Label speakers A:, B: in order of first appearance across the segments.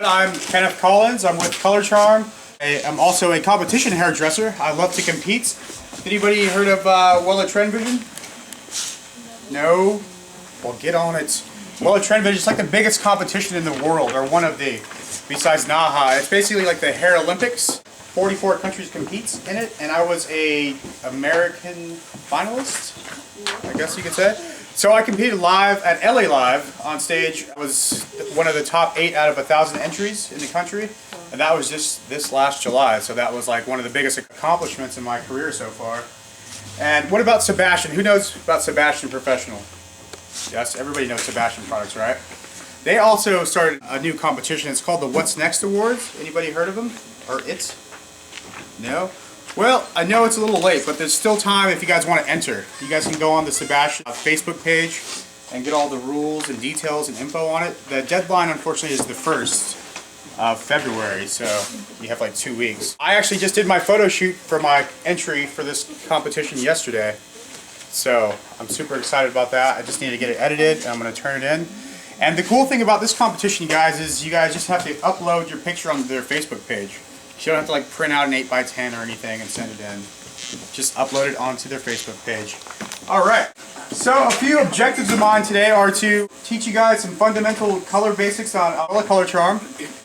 A: I'm Kenneth Collins. I'm with Color Charm. I'm also a competition hairdresser. I love to compete. Anybody heard of Wella Trend Vision? No? Well, get on it. Wella Trend Vision is like the biggest competition in the world, or one of the, besides NAHA. It's basically like the Hair Olympics. 44 countries compete in it, and I was a American finalist, I guess you could say. So I competed live at LA Live on stage. I was one of the top 8 out of 1,000 entries in the country, and that was just this last July. So that was like one of the biggest accomplishments in my career so far. And what about Sebastian? Who knows about Sebastian Professional? Yes, everybody knows Sebastian products, right? They also started a new competition. It's called the What's Next Awards. Anybody heard of them? Or it? No? Well, I know it's a little late, but there's still time if you guys want to enter. You guys can go on the Sebastian Facebook page and get all the rules and details and info on it. The deadline, unfortunately, is the 1st of February, so you have like 2 weeks. I actually just did my photo shoot for my entry for this competition yesterday, so I'm super excited about that. I just need to get it edited, and I'm going to turn it in. And the cool thing about this competition, you guys, is you guys just have to upload your picture onto their Facebook page. You don't have to like print out an 8x10 or anything and send it in. Just upload it onto their Facebook page. Alright, so a few objectives of mine today are to teach you guys some fundamental color basics on Color Charm.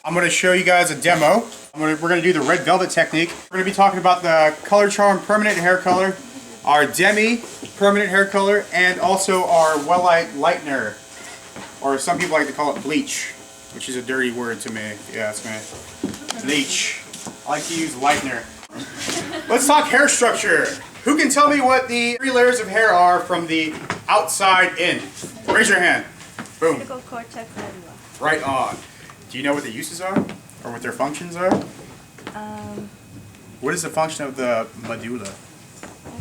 A: I'm going to show you guys a demo. We're going to do the red velvet technique. We're going to be talking about the Color Charm permanent hair color, our Demi-permanent hair color, and also our wella lightener, or some people like to call it bleach, which is a dirty word to me, if you ask me. Bleach. I like to use lightener. Let's talk hair structure. Who can tell me what the 3 layers of hair are from the outside in? Raise your hand. Boom.
B: Cuticle, cortex, medulla.
A: Right on. Do you know what the uses are? Or what their functions are? What is the function of the medulla?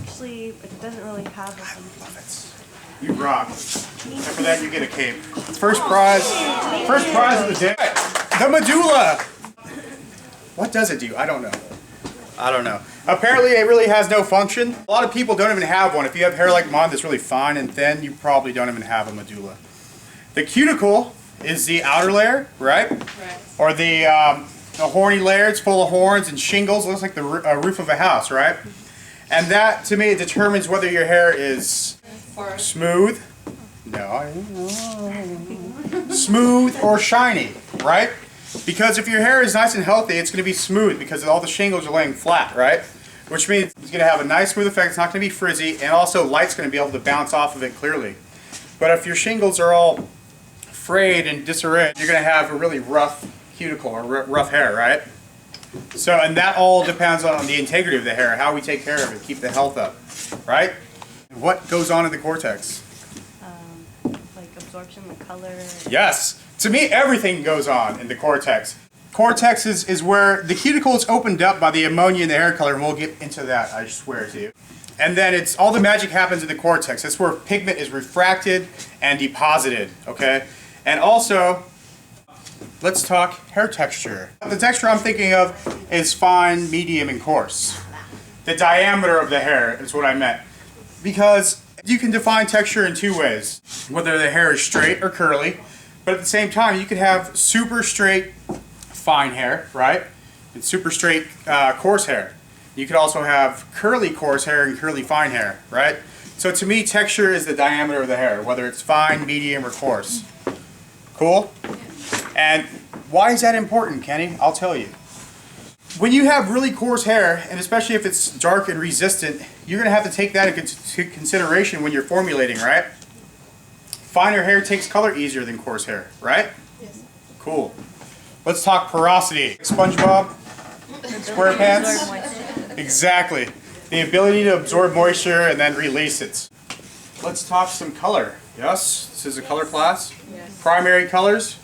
B: Actually, it doesn't really have a function.
A: I love it. You rock. Except for that, you get a cape. First prize of the day. The medulla. What does it do? I don't know. I don't know. Apparently it really has no function. A lot of people don't even have one. If you have hair like mine that's really fine and thin, you probably don't even have a medulla. The cuticle is the outer layer, right? Right. Or the horny layer. It's full of horns and shingles. It looks like the roof of a house, right? And that, to me, determines whether your hair is smooth. No. Smooth or shiny, right? Because if your hair is nice and healthy, it's going to be smooth because all the shingles are laying flat, right? Which means it's going to have a nice smooth effect, it's not going to be frizzy, and also light's going to be able to bounce off of it clearly. But if your shingles are all frayed and disarrayed, you're going to have a really rough cuticle or rough hair, right? So, and that all depends on the integrity of the hair, how we take care of it, keep the health up, right? What goes on in the cortex?
B: Like absorption, the color.
A: Yes. To me, everything goes on in the cortex. Cortex is where the cuticle is opened up by the ammonia in the hair color, and we'll get into that, I swear to you. And then it's all the magic happens in the cortex. That's where pigment is refracted and deposited, okay? And also, let's talk hair texture. The texture I'm thinking of is fine, medium, and coarse. The diameter of the hair is what I meant. Because you can define texture in 2 ways. Whether the hair is straight or curly. But at the same time, you could have super straight, fine hair, right? And super straight, coarse hair. You could also have curly, coarse hair and curly, fine hair, right? So to me, texture is the diameter of the hair, whether it's fine, medium, or coarse. Cool? And why is that important, Kenny? I'll tell you. When you have really coarse hair, and especially if it's dark and resistant, you're going to have to take that into consideration when you're formulating, right? Finer hair takes color easier than coarse hair, right? Yes. Cool. Let's talk porosity. SpongeBob? SquarePants? Exactly. The ability to absorb moisture and then release it. Let's talk some color. Yes? This is a color class? Yes. Primary colors?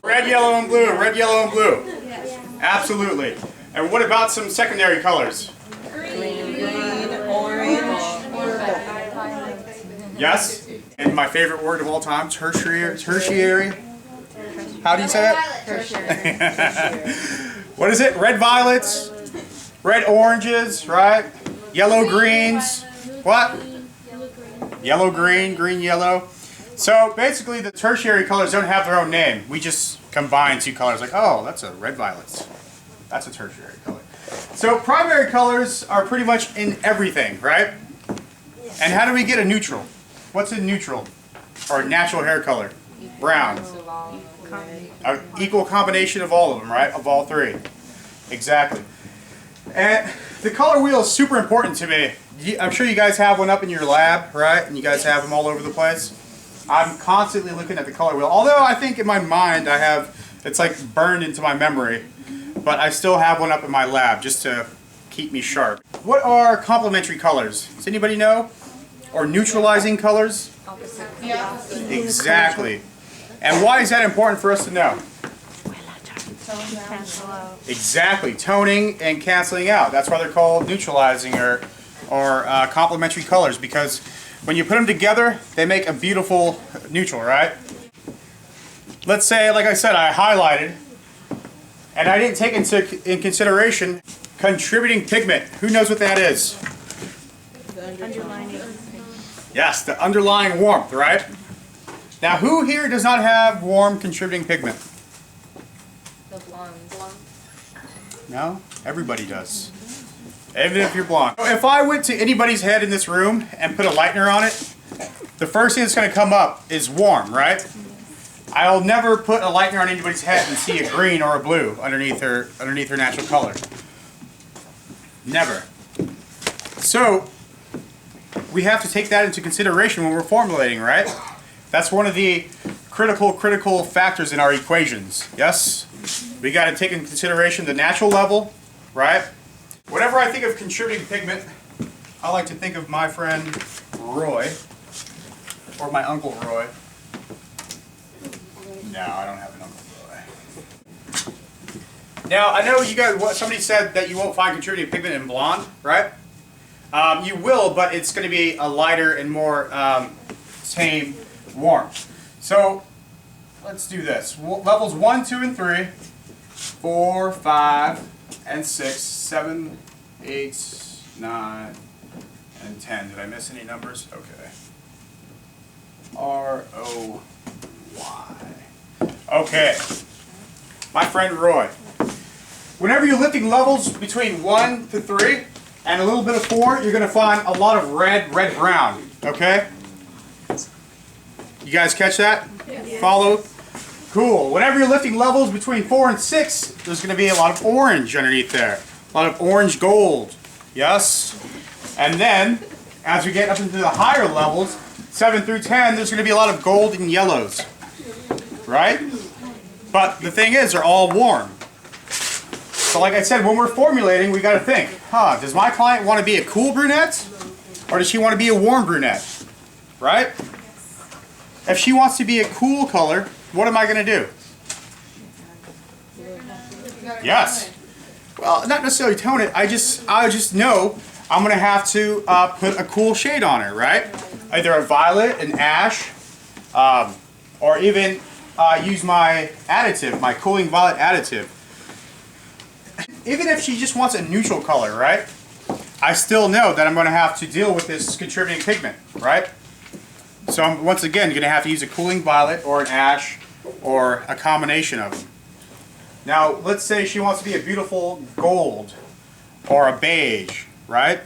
A: Red, yellow, and blue. Red, yellow, and blue. Yes. Absolutely. And what about some secondary colors?
B: Green, orange,
A: yes? And my favorite word of all time, tertiary. How do you say it?
B: tertiary.
A: What is it? Red violets, red oranges, right? Yellow greens. What? Yellow green, green yellow. So basically the tertiary colors don't have their own name. We just combine two colors. Like, oh, that's a red violet. That's a tertiary color. So primary colors are pretty much in everything, right? And how do we get a neutral? What's a neutral? Or a natural hair color? Brown. An equal combination of all of them, right? Of all three. Exactly. And the color wheel is super important to me. I'm sure you guys have one up in your lab, right? And you guys have them all over the place. I'm constantly looking at the color wheel. Although I think in my mind it's like burned into my memory. But I still have one up in my lab just to keep me sharp. What are complementary colors? Does anybody know? Or neutralizing colors?
B: Yeah.
A: Exactly. And why is that important for us to know?
B: Cancel out.
A: Exactly. Toning and canceling out. That's why they're called neutralizing or complementary colors, because when you put them together, they make a beautiful neutral, right? Let's say, like I said, I highlighted, and I didn't take in consideration contributing pigment. Who knows what that is?
B: Underlining.
A: Yes, the underlying warmth, right? Now, who here does not have warm contributing pigment?
C: The blondes.
A: No? Everybody does. Even if you're blonde. If I went to anybody's head in this room and put a lightener on it, the first thing that's going to come up is warm, right? I'll never put a lightener on anybody's head and see a green or a blue underneath her natural color. Never. So, we have to take that into consideration when we're formulating, right? That's one of the critical factors in our equations. Yes? We got to take into consideration the natural level, right? Whenever I think of contributing pigment, I like to think of my friend Roy, or my Uncle Roy. No, I don't have an Uncle Roy. Now, I know you guys, somebody said that you won't find contributing pigment in blonde, right? You will, but it's going to be a lighter and more tame warmth. So, let's do this. Levels 1, 2, and 3, 4, 5, and 6, 7, 8, 9, and 10. Did I miss any numbers? Okay. R-O-Y. Okay. My friend Roy. Whenever you're lifting levels between 1 to 3 and a little bit of 4, you're going to find a lot of red-brown. Okay? You guys catch that?
B: Yeah.
A: Follow? Cool. Whenever you're lifting levels between 4 and 6, there's going to be a lot of orange underneath there. A lot of orange gold. Yes? And then, as we get up into the higher levels, 7 through 10, there's going to be a lot of gold and yellows. Right? But the thing is, they're all warm. So like I said, when we're formulating, we got to think, does my client want to be a cool brunette? Or does she want to be a warm brunette? Right? If she wants to be a cool color, what am I going to do? Yes. Well, not necessarily tone it. I just know I'm going to have to put a cool shade on her, right? Either a violet, an ash, or even use my additive, my cooling violet additive. Even if she just wants a neutral color, right? I still know that I'm going to have to deal with this contributing pigment, right? So I'm once again going to have to use a cooling violet or an ash or a combination of them. Now, let's say she wants to be a beautiful gold or a beige, right?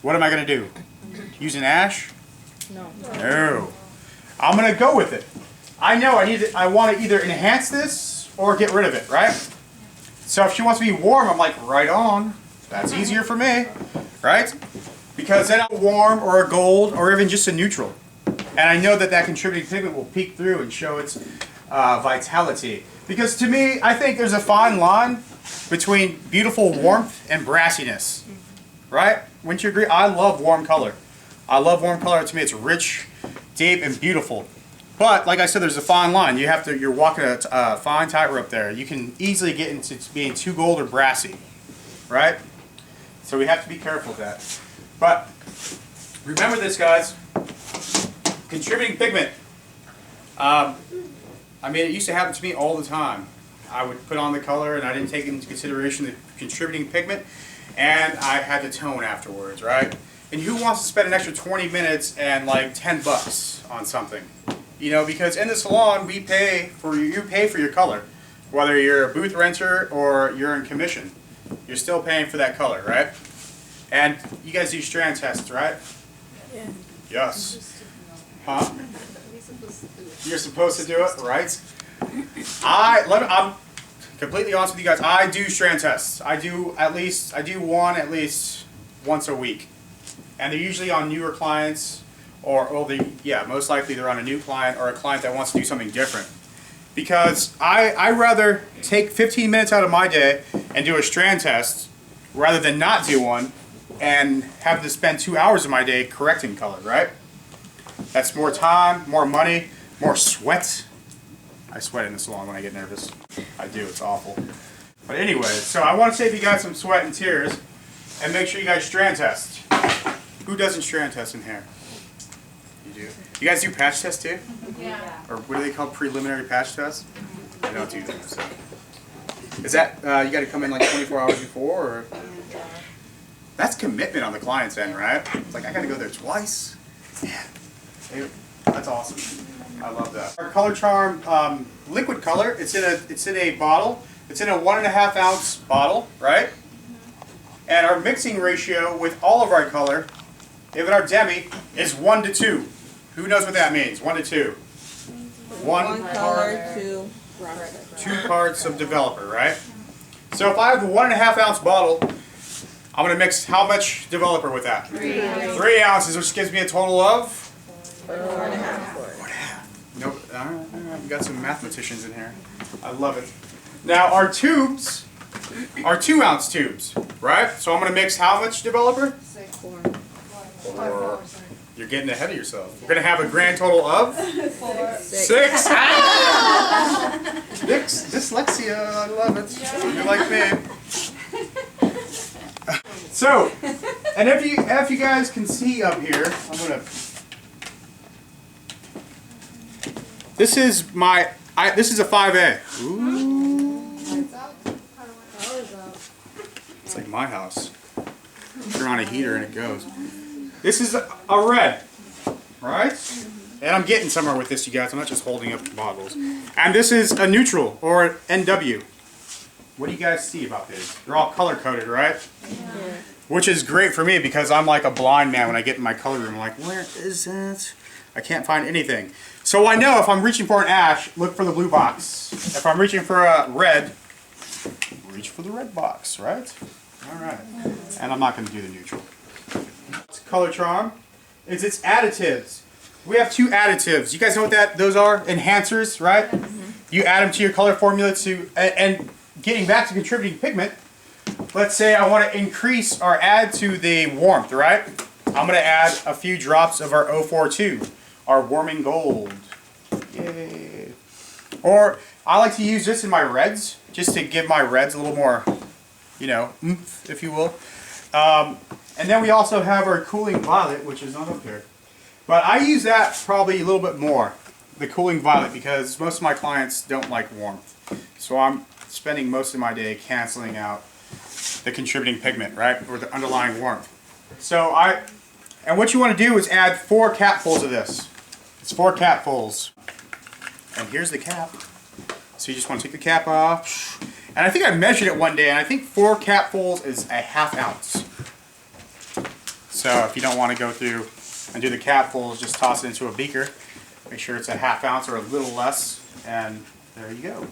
A: What am I going to do? Use an ash?
C: No.
A: No. I'm going to go with it. I know I want to either enhance this or get rid of it, right? So if she wants to be warm, I'm like, right on. That's easier for me, right? Because then I'm warm or a gold or even just a neutral. And I know that contributing pigment will peek through and show its vitality. Because to me, I think there's a fine line between beautiful warmth and brassiness, right? Wouldn't you agree? I love warm color. I love warm color. To me, it's rich, deep, and beautiful. But like I said, there's a fine line. You're walking a fine tightrope there. You can easily get into being too gold or brassy, right? So we have to be careful with that. But remember this, guys. Contributing pigment. I mean, it used to happen to me all the time. I would put on the color and I didn't take into consideration the contributing pigment, and I had to tone afterwards, right? And who wants to spend an extra 20 minutes and like $10 on something? You know, because in the salon we pay for your color, whether you're a booth renter or you're in commission. You're still paying for that color, right? And you guys do strand tests, right?
B: Yeah.
A: Yes. Huh? You're supposed to do it, right? I'm completely honest with you guys. I do strand tests. I do one at least once a week, and they're usually on newer clients, or most likely they're on a new client or a client that wants to do something different. Because I rather take 15 minutes out of my day and do a strand test rather than not do one and have to spend 2 hours of my day correcting color, right? That's more time, more money, more sweat. I sweat in the salon when I get nervous. I do, it's awful. But anyway, so I want to save you guys some sweat and tears and make sure you guys strand test. Who doesn't strand test in hair? You do? You guys do patch tests too?
C: Yeah.
A: Or what do they call preliminary patch tests? I don't do that. So. Is that, you got to come in like 24 hours before? Or? That's commitment on the client's end, right? It's like, I got to go there twice. Yeah. That's awesome. I love that. Our Color Charm liquid color, it's in a bottle. It's in a 1.5 ounce bottle, right? And our mixing ratio with all of our color, even our Demi, is 1 to 2. Who knows what that means? 1 to 2. One
B: color,
A: two parts of developer, right? So if I have a 1.5 ounce bottle, I'm going to mix how much developer with that? 3 ounces, which gives me a total of?
B: 4.5.
A: Nope. All right. We got some mathematicians in here. I love it. Now our tubes are 2 ounce tubes, right? So I'm going to mix how much developer? 4. You're getting ahead of yourself. We're going to have a grand total of? 6. Ah! Dyslexia. I love it. You're like me. So, and if you guys can see up here, I'm going to... This is a 5A. Ooh. It's like my house. Turn on a heater and it goes. This is a red, right? And I'm getting somewhere with this, you guys. I'm not just holding up bottles. And this is a neutral, or NW. What do you guys see about this? They're all color-coded, right? Yeah. Which is great for me because I'm like a blind man when I get in my color room. I'm like, where is it? I can't find anything. So I know if I'm reaching for an ash, look for the blue box. If I'm reaching for a red, reach for the red box, right? All right. And I'm not going to do the neutral. Color Charm is its additives. We have 2 additives. You guys know what those are? Enhancers, right? You add them to your color formula and getting back to contributing pigment, let's say I want to increase or add to the warmth, right? I'm going to add a few drops of our 042, our warming gold. Yay. Or I like to use this in my reds, just to give my reds a little more, oomph, if you will. And then we also have our cooling violet, which is not up here. But I use that probably a little bit more, the cooling violet, because most of my clients don't like warmth. So I'm spending most of my day canceling out the contributing pigment, right, or the underlying warmth. So and what you want to do is add 4 capfuls of this. It's 4 capfuls. And here's the cap. So you just want to take the cap off. And I think I measured it one day, and I think 4 capfuls is a 1/2 ounce. So if you don't want to go through and do the capfuls, just toss it into a beaker. Make sure it's a 1/2 ounce or a little less, and there you go.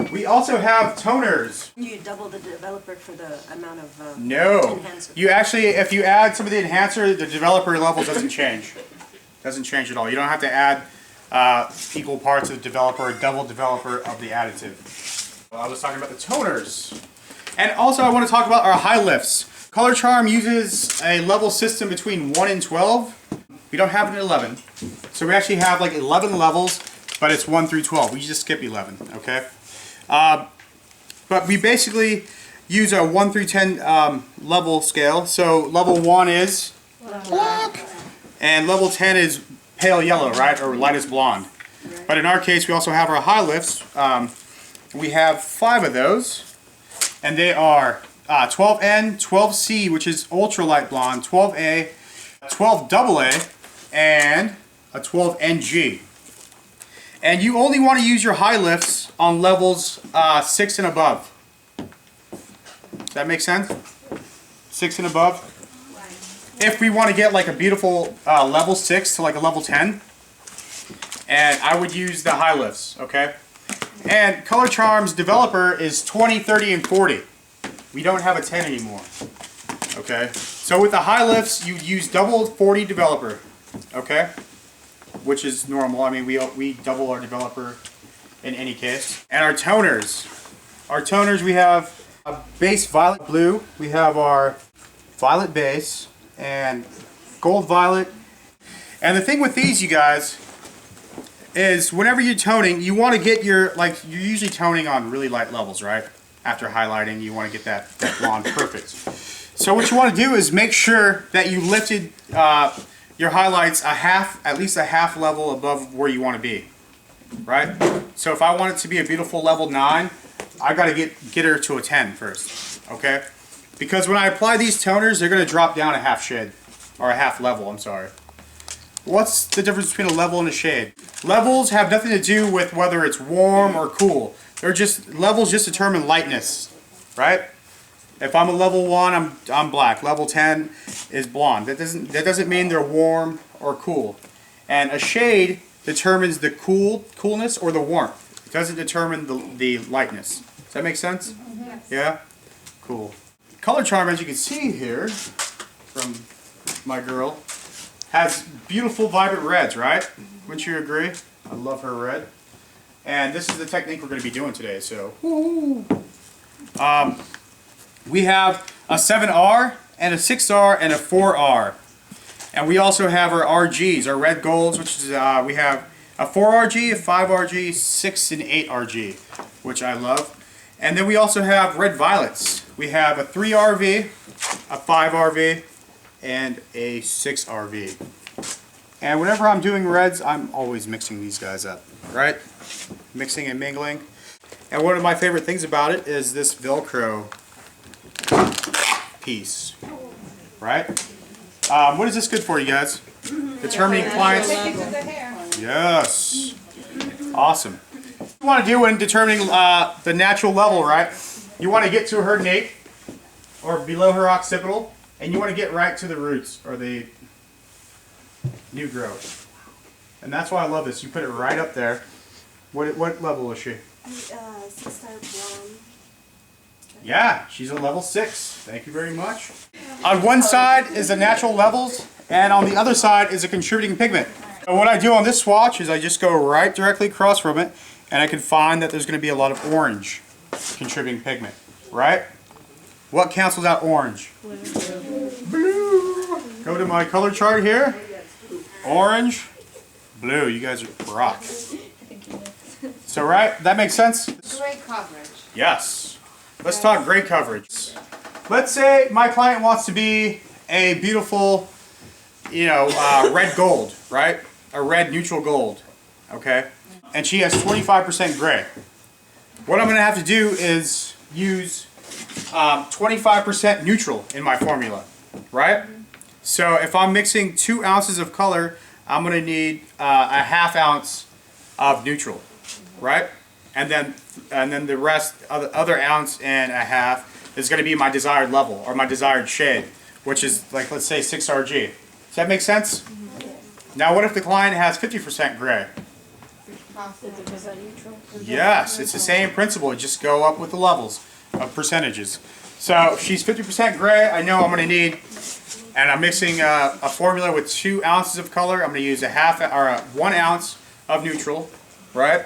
A: We also have toners.
B: You double the developer for the amount of
A: No.
B: enhancer.
A: You actually, if you add some of the enhancer, the developer level doesn't change. Doesn't change at all. You don't have to add equal parts of the developer or double developer of the additive. Well, I was talking about the toners. And also I want to talk about our high lifts. Color Charm uses a level system between 1 and 12. We don't have an 11. So we actually have like 11 levels, but it's 1 through 12. We just skip 11, okay? But we basically use a 1 through 10 level scale. So level 1 is black, and level 10 is pale yellow, right, or lightest blonde. But in our case, we also have our high lifts. We have 5 of those, and they are 12N, 12C, which is ultralight blonde, 12A, 12AA, and a 12NG. And you only want to use your high lifts on levels 6 and above. Does that make sense? 6 and above. If we want to get like a beautiful level 6 to like a level 10, and I would use the high lifts, okay? And Color Charm's developer is 20, 30, and 40. We don't have a 10 anymore, okay? So with the high lifts, you use double 40 developer, okay? Which is normal. I mean, we double our developer in any case. And our toners. Our toners, we have a base violet blue. We have our violet base and gold violet. And the thing with these, you guys, is whenever you're toning, you want to get your, like, you're usually toning on really light levels, right? After highlighting, you want to get that blonde perfect. So what you want to do is make sure that you lifted your highlights at least a half level above where you want to be, right? So if I want it to be a beautiful level 9, I got to get her to a 10 first, okay? Because when I apply these toners, they're going to drop down a half shade, or a half level, I'm sorry. What's the difference between a level and a shade? Levels have nothing to do with whether it's warm or cool. Levels just determine lightness, right? If I'm a level 1, I'm black. Level 10 is blonde. That doesn't mean they're warm or cool. And a shade determines the coolness or the warmth. It doesn't determine the lightness. Does that make sense? Yes. Yeah? Cool. Color Charm, as you can see here from my girl, has beautiful vibrant reds, right? Wouldn't you agree? I love her red. And this is the technique we're going to be doing today. So, we have a 7R and a 6R and a 4R. And we also have our RGs, our red golds, which is, we have a 4RG, a 5RG, 6 and 8RG, which I love. And then we also have red violets. We have a 3RV, a 5RV, and a 6RV. And whenever I'm doing reds, I'm always mixing these guys up, right? Mixing and mingling. And one of my favorite things about it is this Velcro piece, right? What is this good for, you guys? Determining clients. Yes. Awesome. What you want to do when determining the natural level, right? You want to get to her nape or below her occipital, and you want to get right to the roots or the new growth. And that's why I love this. You put it right up there. What level is she?
B: 6-star blonde.
A: Yeah, she's a level 6. Thank you very much. On one side is the natural levels, and on the other side is a contributing pigment. So what I do on this swatch is I just go right directly across from it, and I can find that there's going to be a lot of orange contributing pigment, right? What cancels out orange? Blue. Go to my color chart here. Orange, blue. You guys rock. So, right? That makes sense?
C: Gray coverage.
A: Yes. Let's talk gray coverage. Let's say my client wants to be a beautiful, red gold, right? A red neutral gold, okay? And she has 25% gray. What I'm going to have to do is use 25% neutral in my formula, right? So if I'm mixing 2 ounces of color, I'm going to need a ½ ounce of neutral, right? And then the rest, other ounce and a half, is going to be my desired level or my desired shade, which is like, let's say 6RG. Does that make sense? Now what if the client has 50% gray? Yes, it's the same principle. Just go up with the levels of percentages. So if she's 50% gray, I know I'm going to need, and I'm mixing a formula with 2 ounces of color. I'm going to use a 1 ounce of neutral, right?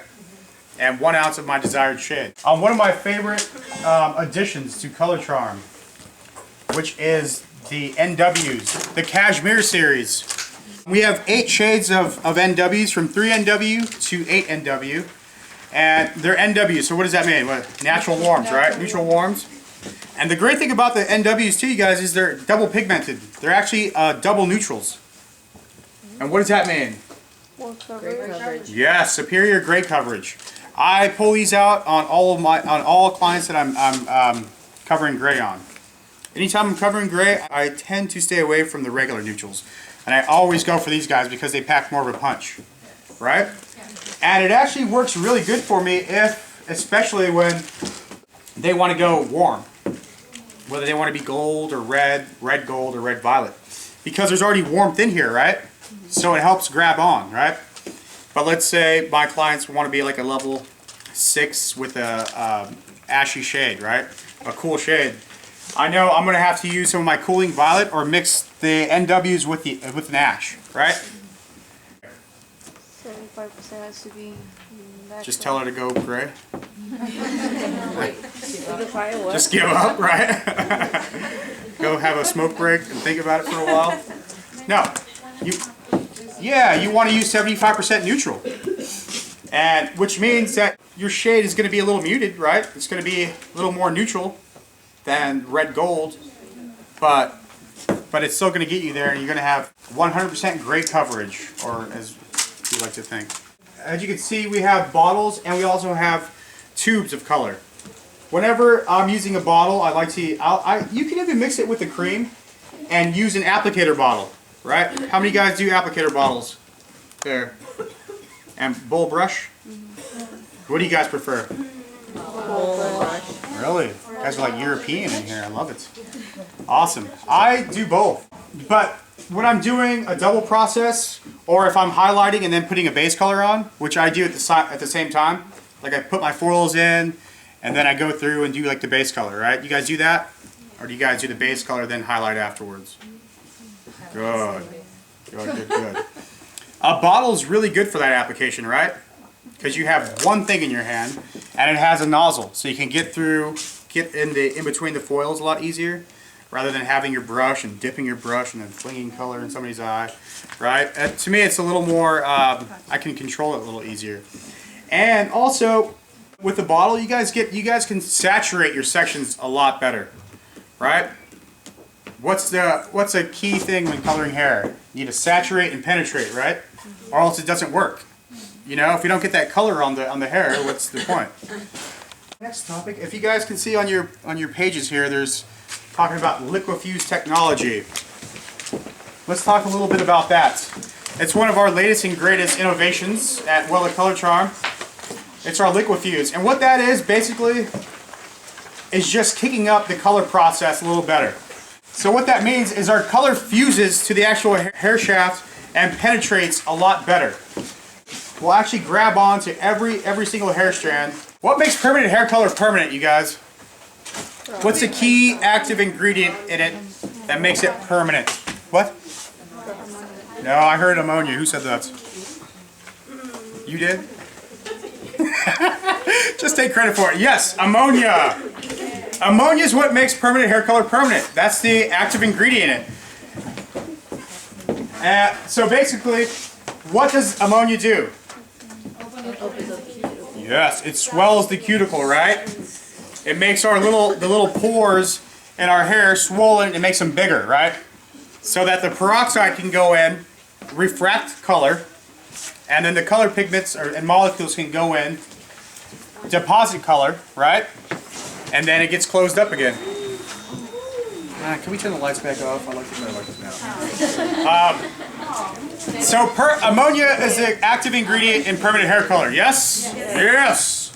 A: And 1 ounce of my desired shade. One of my favorite additions to Color Charm, which is the NWs, the Cashmere series. We have 8 shades of NWs, from 3 NW to 8 NW. And they're NWs, so what does that mean? What, natural warms, right? Neutral warms. And the great thing about the NWs too, you guys, is they're double pigmented. They're actually double neutrals. And what does that mean?
C: More coverage.
A: Yes, superior gray coverage. I pull these out on all clients that I'm covering gray on. Anytime I'm covering gray, I tend to stay away from the regular neutrals. And I always go for these guys because they pack more of a punch, right? And it actually works really good for me especially when they want to go warm. Whether they want to be gold or red gold or red violet. Because there's already warmth in here, right? So it helps grab on, right? But let's say my clients want to be like a level 6 with a ashy shade, right? A cool shade. I know I'm going to have to use some of my cooling violet or mix the NWs with an ash, right?
C: 75% has to be natural.
A: Just tell her to go gray.
C: What?
A: Just give up, right? Go have a smoke break and think about it for a while. No, you want to use 75% neutral, and which means that your shade is going to be a little muted, right? It's going to be a little more neutral than red gold, but it's still going to get you there, and you're going to have 100% gray coverage, or as you like to think. As you can see, we have bottles and we also have tubes of color. Whenever I'm using a bottle, I like to, you can even mix it with the cream and use an applicator bottle, right? How many guys do applicator bottles? There. And bowl brush? What do you guys prefer?
C: Bowl brush.
A: Really? You guys are like European in here. I love it. Awesome. I do both. But when I'm doing a double process, or if I'm highlighting and then putting a base color on, which I do at the same time, like I put my foils in, and then I go through and do like the base color, right? You guys do that? Or do you guys do the base color then highlight afterwards? Good. Good. A bottle is really good for that application, right? Because you have one thing in your hand, and it has a nozzle, so you can get in between the foils a lot easier, rather than having your brush and dipping your brush and then flinging color in somebody's eye, right? To me, it's a little more, I can control it a little easier. And also, with the bottle, you guys can saturate your sections a lot better, right? What's a key thing when coloring hair? You need to saturate and penetrate, right? Or else it doesn't work. You know, if you don't get that color on the hair, what's the point? Next topic, if you guys can see on your pages here, there's talking about liquifuse technology. Let's talk a little bit about that. It's one of our latest and greatest innovations at Wella Color Charm. It's our liquifuse, and what that is basically is just kicking up the color process a little better. So what that means is our color fuses to the actual hair shaft and penetrates a lot better. We'll actually grab onto every single hair strand. What makes permanent hair color permanent, you guys? What's the key active ingredient in it that makes it permanent? What? No, I heard ammonia. Who said that? You did? Just take credit for it. Yes, ammonia. Ammonia is what makes permanent hair color permanent. That's the active ingredient in it. So basically, what does ammonia do? Yes, it swells the cuticle, right? It makes the little pores in our hair swollen. It makes them bigger, right? So that the peroxide can go in, refract color, and then the color pigments and molecules can go in, deposit color, right? And then it gets closed up again. Can we turn the lights back off? I like this now. So ammonia is the active ingredient in permanent hair color. Yes? Yes.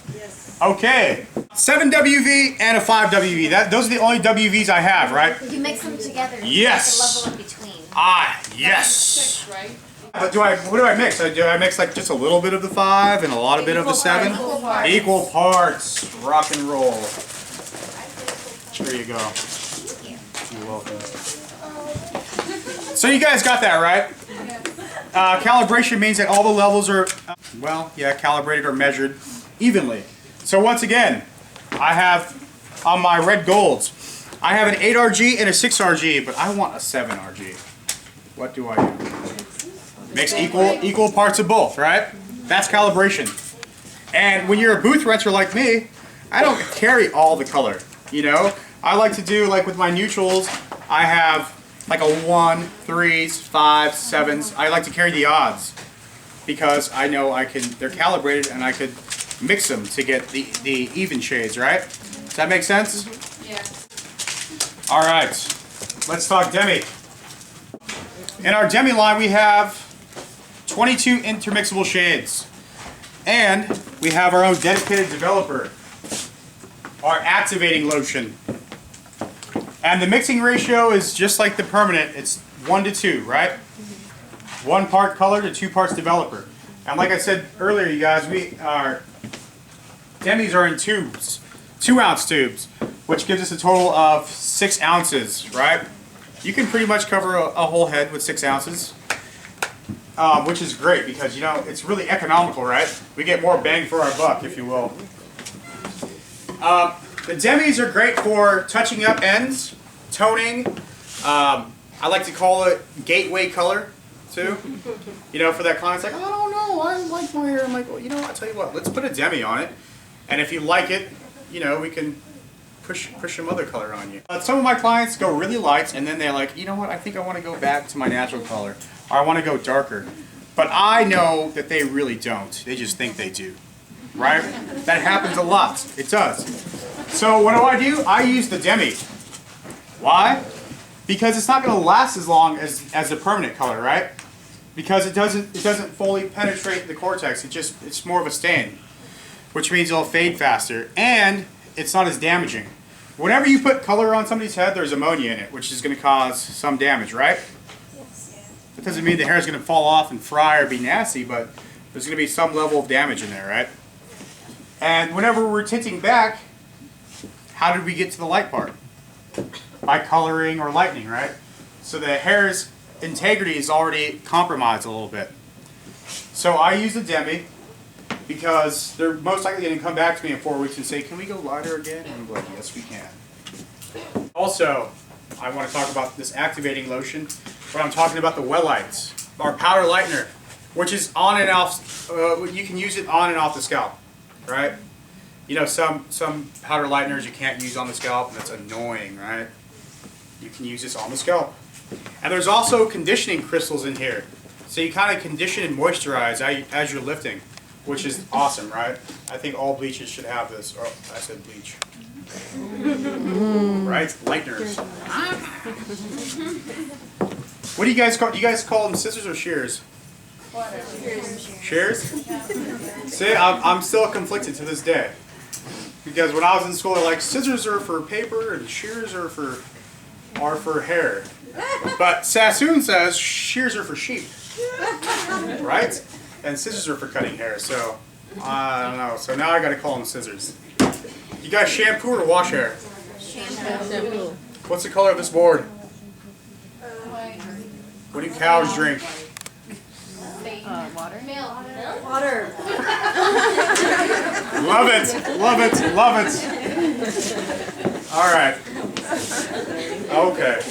A: Okay. 7WV and a 5WV. Those are the only WVs I have, right?
B: You mix them together.
A: Yes.
B: Like a level in between.
A: Yes. But what do I mix? Do I mix like just a little bit of the 5 and a lot of bit of the 7? Equal parts. Rock and roll. There you go. You're welcome. So you guys got that, right? Calibration means that all the levels are, calibrated or measured evenly. So once again, I have on my red golds, I have an 8RG and a 6RG, but I want a 7RG. What do I do? Mix equal parts of both, right? That's calibration. And when you're a booth renter like me, I don't carry all the color, you know? I like to do, like with my neutrals, I have like a 1, 3s, 5s, 7s. I like to carry the odds because I know they're calibrated and I could mix them to get the even shades, right? Does that make sense?
C: Yeah.
A: All right, let's talk Demi. In our Demi line, we have 22 intermixable shades. And we have our own dedicated developer, our activating lotion. And the mixing ratio is just like the permanent. It's 1 to 2, right? 1 part color to 2 parts developer. And like I said earlier, you guys, our Demis are in tubes, 2-ounce tubes, which gives us a total of 6 ounces, right? You can pretty much cover a whole head with 6 ounces, which is great because, you know, it's really economical, right? We get more bang for our buck, if you will. The Demis are great for touching up ends, toning. I like to call it gateway color, too. You know, for that client, it's like, I don't know, I like my hair. I'm like, well, you know what, I'll tell you what, let's put a Demi on it. And if you like it, you know, we can push some other color on you. Some of my clients go really light, and then they're like, you know what, I think I want to go back to my natural color, or I want to go darker. But I know that they really don't. They just think they do, right? That happens a lot. It does. So what do? I use the Demi. Why? Because it's not going to last as long as the permanent color, right? Because it doesn't fully penetrate the cortex. It's more of a stain, which means it'll fade faster, and it's not as damaging. Whenever you put color on somebody's head, there's ammonia in it, which is going to cause some damage, right? That doesn't mean the hair is going to fall off and fry or be nasty, but there's going to be some level of damage in there, right? And whenever we're tinting back, how did we get to the light part? By coloring or lightening, right? So the hair's integrity is already compromised a little bit. So I use the Demi because they're most likely going to come back to me in 4 weeks and say, can we go lighter again? And I'm like, yes, we can. Also, I want to talk about this activating lotion, but I'm talking about the wellites, our powder lightener, which is on and off. You can use it on and off the scalp, right? You know, some powder lighteners you can't use on the scalp, and that's annoying, right? You can use this on the scalp. And there's also conditioning crystals in here. So you kind of condition and moisturize as you're lifting, which is awesome, right? I think all bleaches should have this. Oh, I said bleach. Right? Lighteners. What do you guys call? Do you guys call them scissors or shears? Shears? See, I'm still conflicted to this day. Because when I was in school, they're like, scissors are for paper and shears are for hair. But Sassoon says shears are for sheep. Right? And scissors are for cutting hair, so I don't know. So now I gotta call them scissors. You guys shampoo or wash hair?
C: Shampoo.
A: What's the color of this board? What do cows drink?
C: Water.
B: Water.
A: Love it, love it, love it. All right. Okay.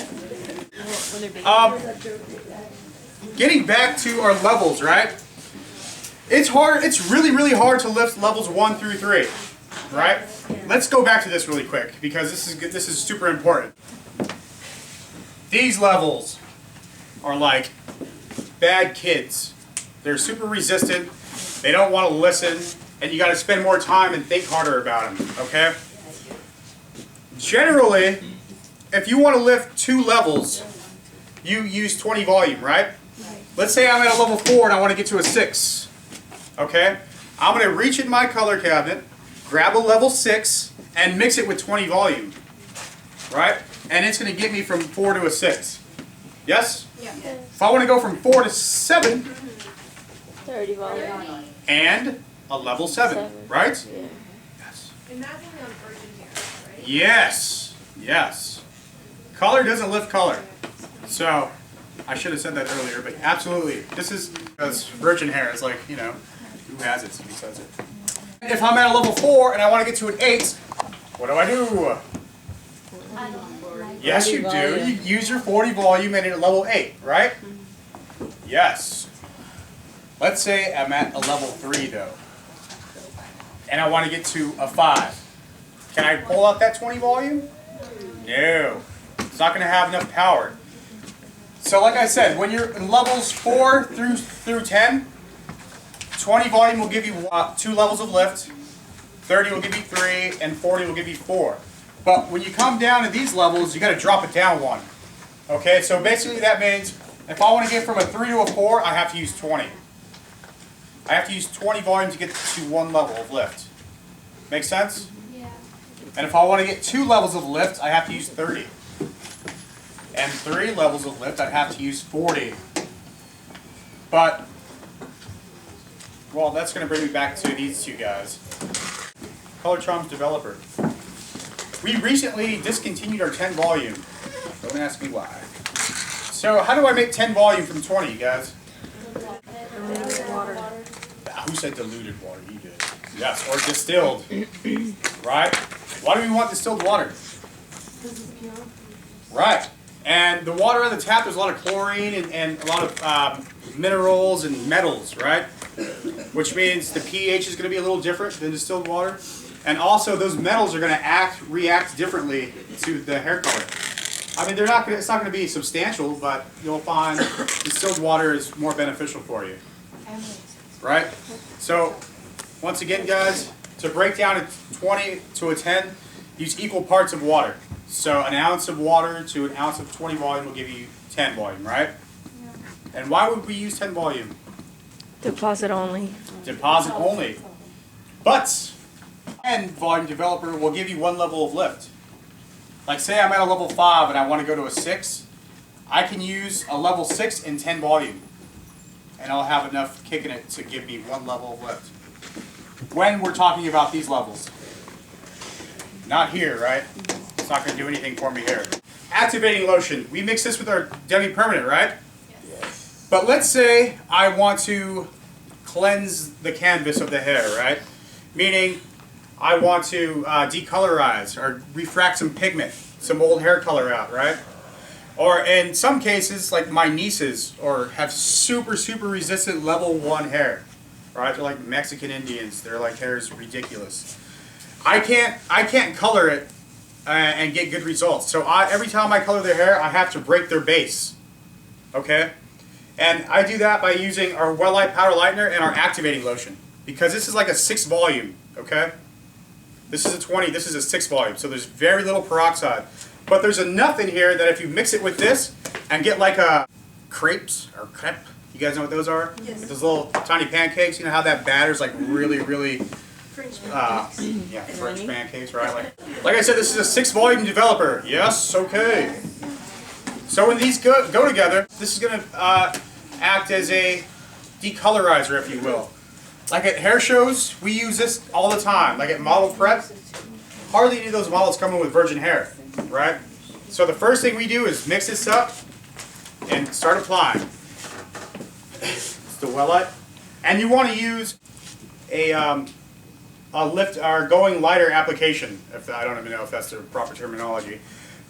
A: Getting back to our levels, right? It's hard. It's really hard to lift levels 1 through 3, right? Let's go back to this really quick because this is good. This is super important. These levels are like bad kids. They're super resistant. They don't want to listen, and you got to spend more time and think harder about them. Okay? Generally, if you want to lift 2 levels, you use 20 volume, right? Let's say I'm at a level 4 and I want to get to a 6. Okay? I'm going to reach in my color cabinet, grab a level 6, and mix it with 20 volume. Right? And it's going to get me from 4 to a 6. Yes?
B: Yeah.
A: If I want to go from 4 to 7,
C: 30 volume.
A: and a level 7, right?
C: Yeah.
A: Yes.
B: And that's only on virgin hair, right?
A: Yes. Yes. Color doesn't lift color. So, I should have said that earlier, but absolutely. This is because virgin hair is like, you know, who has it besides it? If I'm at a level 4 and I want to get to an 8, what do? Yes, you do. You use your 40 volume and at level 8, right? Yes. Let's say I'm at a level 3 though, and I want to get to a 5. Can I pull out that 20 volume? No. It's not going to have enough power. So like I said, when you're in levels 4 through 10, 20 volume will give you 2 levels of lift, 30 will give you 3, and 40 will give you 4. But when you come down to these levels, you got to drop it down 1. Okay, so basically that means if I want to get from a 3 to a 4, I have to use 20. I have to use 20 volume to get to one level of lift. Make sense?
B: Yeah.
A: And if I want to get 2 levels of lift, I have to use 30. And 3 levels of lift, I'd have to use 40. But, well, that's going to bring me back to these two guys. Color Charms Developer. We recently discontinued our 10 volume. Don't ask me why. So how do I make 10 volume from 20, you guys?
B: Water.
A: Who said diluted water? You did. Yes, or distilled. Right? Why do we want distilled water? Right. And the water on the tap, there's a lot of chlorine and a lot of minerals and metals, right? Which means the pH is going to be a little different than distilled water. And also those metals are going to react differently to the hair color. I mean, it's not going to be substantial, but you'll find distilled water is more beneficial for you. Right? So, once again, guys, to break down a 20 to a 10, use equal parts of water. So, an ounce of water to an ounce of 20 volume will give you 10 volume, right? Yeah. And why would we use 10 volume?
C: Deposit only.
A: Deposit only. But 10 volume developer will give you 1 level of lift. Like say I'm at a level 5 and I want to go to a 6, I can use a level 6 in 10 volume. And I'll have enough kick in it to give me 1 level of lift. When we're talking about these levels. Not here, right? It's not going to do anything for me here. Activating lotion. We mix this with our Demi-permanent, right?
B: Yes.
A: But let's say I want to cleanse the canvas of the hair, right? Meaning I want to decolorize or refract some pigment, some old hair color out, right? Or in some cases, like my nieces, have super resistant level 1 hair, right? They're like Mexican Indians. Their like hair is ridiculous. I can't color it and get good results. So every time I color their hair, I have to break their base. Okay, and I do that by using our Wella powder lightener and our activating lotion because this is like a 6 volume. Okay, this is a 20. This is a 6 volume. So there's very little peroxide. But there's enough in here that if you mix it with this and get like a crepes or crepe, you guys know what those are?
B: Yes.
A: Those little tiny pancakes, you know how that batter's like really,
B: French pancakes.
A: yeah, French pancakes, right? Like I said, this is a 6 volume developer. Yes, okay. So when these go together, this is going to act as a decolorizer, if you will. Like at hair shows, we use this all the time. Like at model prep, hardly any of those models come in with virgin hair. Right? So the first thing we do is mix this up and start applying. It's the wella. And you want to use a lift or going lighter application. I don't even know if that's the proper terminology.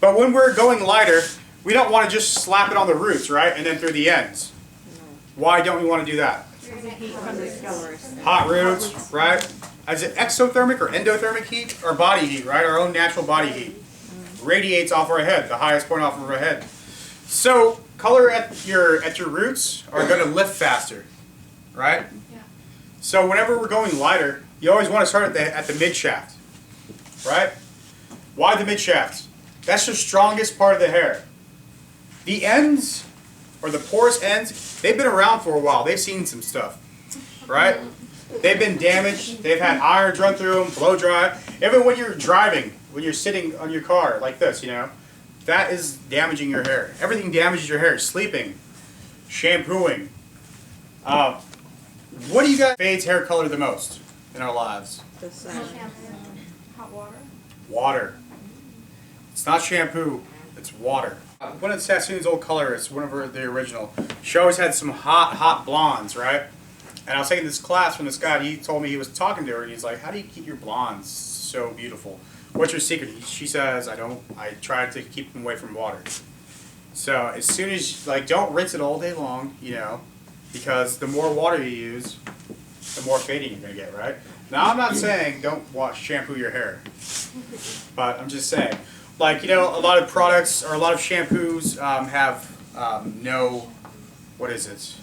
A: But when we're going lighter, we don't want to just slap it on the roots, right? And then through the ends. Why don't we want to do that? Hot roots, right? Is it exothermic or endothermic heat or body heat, right? Our own natural body heat. Radiates off our head, the highest point off of our head. So color at your roots are going to lift faster, right?
B: Yeah.
A: So whenever we're going lighter, you always want to start at the mid shaft, right? Why the mid shaft? That's the strongest part of the hair. The ends, or the porous ends, they've been around for a while. They've seen some stuff, right? They've been damaged. They've had irons run through them, blow dry. Even when you're driving, when you're sitting on your car like this, you know, that is damaging your hair. Everything damages your hair. Sleeping, shampooing. What do you guys fades hair color the most in our lives?
C: The sun.
B: Hot water.
A: Water. It's not shampoo. It's water. One of Sassoon's old colorists, one of the original, she always had some hot blondes, right? And I was taking this class from this guy, and he told me he was talking to her, and he's like, how do you keep your blondes so beautiful? What's your secret? She says, I try to keep them away from water. So as soon as, like, don't rinse it all day long, you know, because the more water you use, the more fading you're going to get, right? Now, I'm not saying don't shampoo your hair, but I'm just saying, like, you know, a lot of products or a lot of shampoos have no, what is it?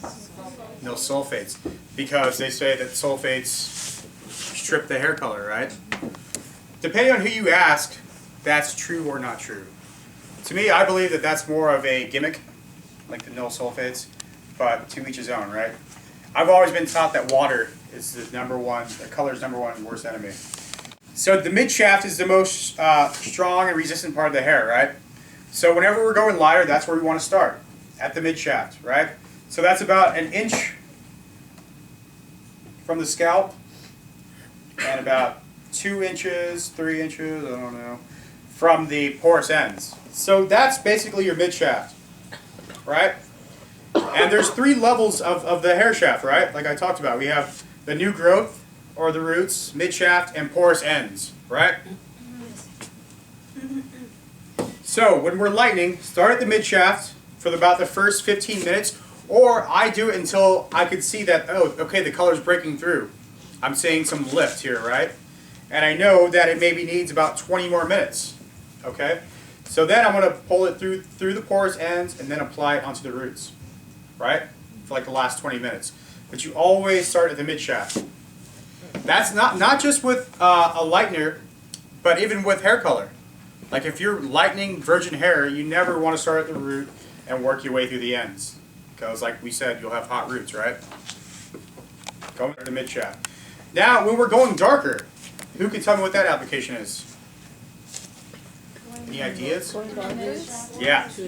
A: No sulfates, because they say that sulfates strip the hair color, right? Depending on who you ask, that's true or not true. To me, I believe that that's more of a gimmick, like the no sulfates, but to each his own, right? I've always been taught that water is the color's number one worst enemy. So the mid shaft is the most strong and resistant part of the hair, right? So whenever we're going lighter, that's where we want to start, at the mid shaft, right? So that's about 1 inch from the scalp, and about 2 inches, 3 inches, I don't know, from the porous ends. So that's basically your mid shaft, right? And there's 3 levels of the hair shaft, right? Like I talked about, we have the new growth, or the roots, mid shaft, and porous ends, right? So when we're lightening, start at the mid shaft for about the first 15 minutes, or I do it until I could see that, oh, okay, the color's breaking through. I'm seeing some lift here, right? And I know that it maybe needs about 20 more minutes, okay? So then I'm going to pull it through the porous ends and then apply it onto the roots, right? For like the last 20 minutes. But you always start at the mid shaft. That's not just with a lightener, but even with hair color. Like if you're lightening virgin hair, you never want to start at the root and work your way through the ends. Because like we said, you'll have hot roots, right? Going to the mid shaft. Now, when we're going darker, who can tell me what that application is? Any ideas? Yeah. To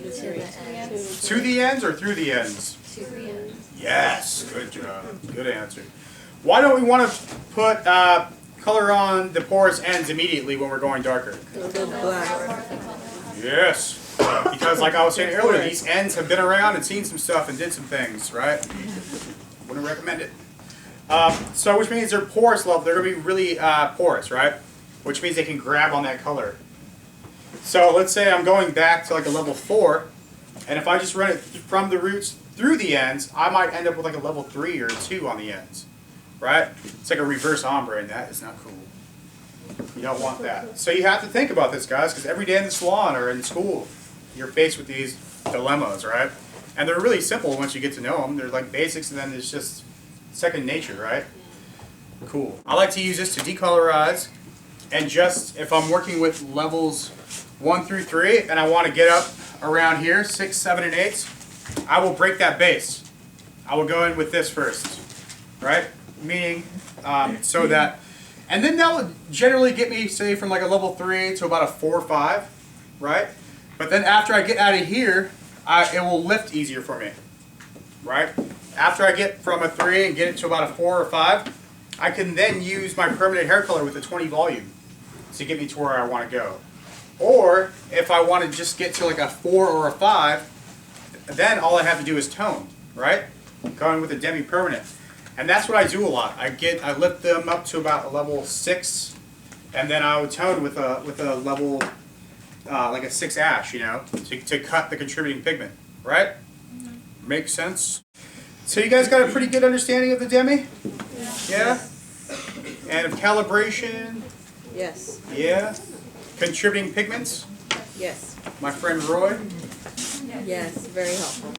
A: the ends or through the ends?
B: To the ends.
A: Yes, good job. Good answer. Why don't we want to put color on the porous ends immediately when we're going darker? Yes. Because like I was saying earlier, these ends have been around and seen some stuff and did some things, right? Wouldn't recommend it. So which means their porous level, they're going to be really porous, right? Which means they can grab on that color. So let's say I'm going back to like a level 4, and if I just run it from the roots through the ends, I might end up with like a level 3 or 2 on the ends, right? It's like a reverse ombre, and that is not cool. You don't want that. So you have to think about this, guys, because every day in the salon or in school, you're faced with these dilemmas, right? And they're really simple once you get to know them. They're like basics, and then it's just second nature, right? Cool. I like to use this to decolorize, and just if I'm working with levels 1 through 3, and I want to get up around here, 6, 7, and 8, I will break that base. I will go in with this first, right? Meaning, so that, and then that would generally get me, say, from like a level 3 to about a 4 or 5, right? But then after I get out of here, it will lift easier for me, right? After I get from a 3 and get it to about a 4 or 5, I can then use my permanent hair color with a 20 volume to get me to where I want to go. Or if I want to just get to like a 4 or a 5, then all I have to do is tone, right? Going with a Demi-permanent. And that's what I do a lot. I lift them up to about a level 6, and then I would tone with a level like a 6 ash, you know, to cut the contributing pigment, right? Makes sense. So you guys got a pretty good understanding of the Demi? Yeah? And of calibration?
D: Yes.
A: Yeah? Contributing pigments?
D: Yes.
A: My friend Roy?
D: Yes, very helpful.